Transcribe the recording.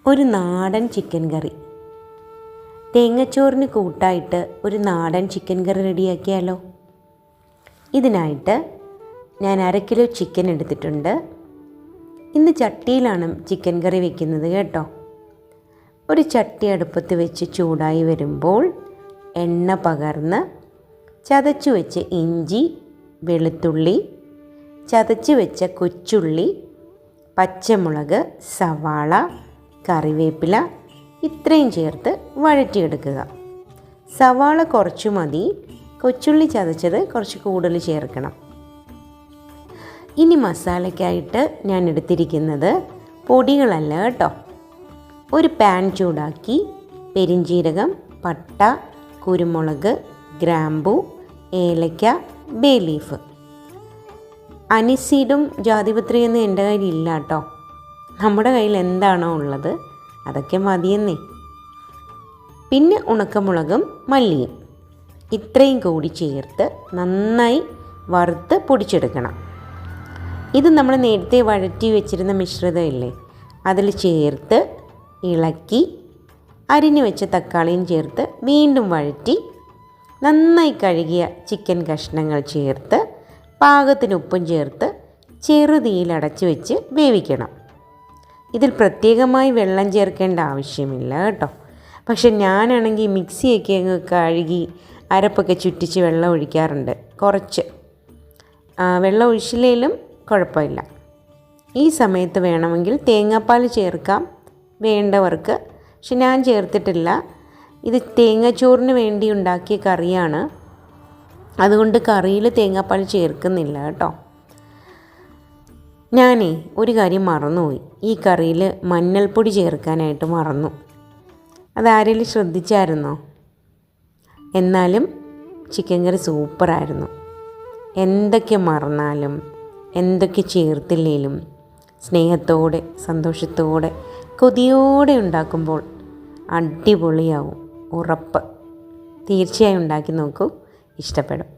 ഒരു നാടൻ ചിക്കൻ കറി. തേങ്ങച്ചോറിന് കൂട്ടായിട്ട് ഒരു നാടൻ ചിക്കൻ കറി റെഡിയാക്കിയാലോ? ഇതിനായിട്ട് ഞാൻ 1/2 കിലോ ചിക്കൻ എടുത്തിട്ടുണ്ട്. ഇന്ന് ചട്ടിയിലാണ് ചിക്കൻ കറി വെക്കുന്നത് കേട്ടോ. ഒരു ചട്ടി അടുപ്പത്ത് വെച്ച് ചൂടായി വരുമ്പോൾ എണ്ണ പകർന്ന് ചതച്ചു വെച്ച ഇഞ്ചി, വെളുത്തുള്ളി, ചതച്ച് വെച്ച കൊച്ചുള്ളി, പച്ചമുളക്, സവാള, കറിവേപ്പില ഇത്രയും ചേർത്ത് വഴറ്റിയെടുക്കുക. സവാള കുറച്ച് മതി, കൊച്ചുള്ളി ചതച്ചത് കുറച്ച് കൂടുതൽ ചേർക്കണം. ഇനി മസാലയ്ക്കായിട്ട് ഞാൻ എടുത്തിരിക്കുന്നത് പൊടികളല്ല കേട്ടോ. ഒരു പാൻ ചൂടാക്കി പെരിഞ്ജീരകം, പട്ട, കുരുമുളക്, ഗ്രാമ്പൂ, ഏലക്ക, ബേ ലീഫ്. അനിസീഡും ജാതിപത്രിയൊന്നും എൻ്റെ കയ്യിൽ ഇല്ല കേട്ടോ. നമ്മുടെ കയ്യിൽ എന്താണോ ഉള്ളത് അതൊക്കെ മതിയെന്നേ. പിന്നെ ഉണക്കമുളകും മല്ലിയും ഇത്രയും കൂടി ചേർത്ത് നന്നായി വറുത്ത് പൊടിച്ചെടുക്കണം. ഇത് നമ്മൾ നേരത്തെ വഴറ്റി വെച്ചിരുന്ന മിശ്രിതമില്ലേ, അതിൽ ചേർത്ത് ഇളക്കി അരിഞ്ഞു വെച്ച തക്കാളിയും ചേർത്ത് വീണ്ടും വഴറ്റി നന്നായി കഴുകിയ ചിക്കൻ കഷ്ണങ്ങൾ ചേർത്ത് പാകത്തിന് ഉപ്പും ചേർത്ത് ചെറുതീയിൽ അടച്ചു വെച്ച് വേവിക്കണം. ഇതിൽ പ്രത്യേകമായി വെള്ളം ചേർക്കേണ്ട ആവശ്യമില്ല കേട്ടോ. പക്ഷെ ഞാനാണെങ്കിൽ മിക്സിയൊക്കെ അങ്ങ് കഴുകി അരപ്പൊക്കെ ചുറ്റിച്ച് വെള്ളം ഒഴിക്കാറുണ്ട്. കുറച്ച് വെള്ളം ഒഴിച്ചില്ലെങ്കിലും കുഴപ്പമില്ല. ഈ സമയത്ത് വേണമെങ്കിൽ തേങ്ങാപ്പാൽ ചേർക്കാം വേണ്ടവർക്ക്, പക്ഷെ ഞാൻ ചേർത്തിട്ടില്ല. ഇത് തേങ്ങാച്ചോറിന് വേണ്ടി ഉണ്ടാക്കിയ കറിയാണ്, അതുകൊണ്ട് കറിയിൽ തേങ്ങാപ്പാൽ ചേർക്കുന്നില്ല കേട്ടോ. ഞാനേ ഒരു കാര്യം മറന്നുപോയി. ഈ കറിയിൽ മഞ്ഞൾപ്പൊടി ചേർക്കാനായിട്ട് മറന്നു. അതാരെങ്കിലും ശ്രദ്ധിച്ചായിരുന്നോ? എന്നാലും ചിക്കൻ കറി സൂപ്പറായിരുന്നു. എന്തൊക്കെ മറന്നാലും എന്തൊക്കെ ചേർത്തില്ലേലും സ്നേഹത്തോടെ സന്തോഷത്തോടെ കൊതിയോടെ ഉണ്ടാക്കുമ്പോൾ അടിപൊളിയാവും, ഉറപ്പ്. തീർച്ചയായും ഉണ്ടാക്കി നോക്കൂ, ഇഷ്ടപ്പെടും.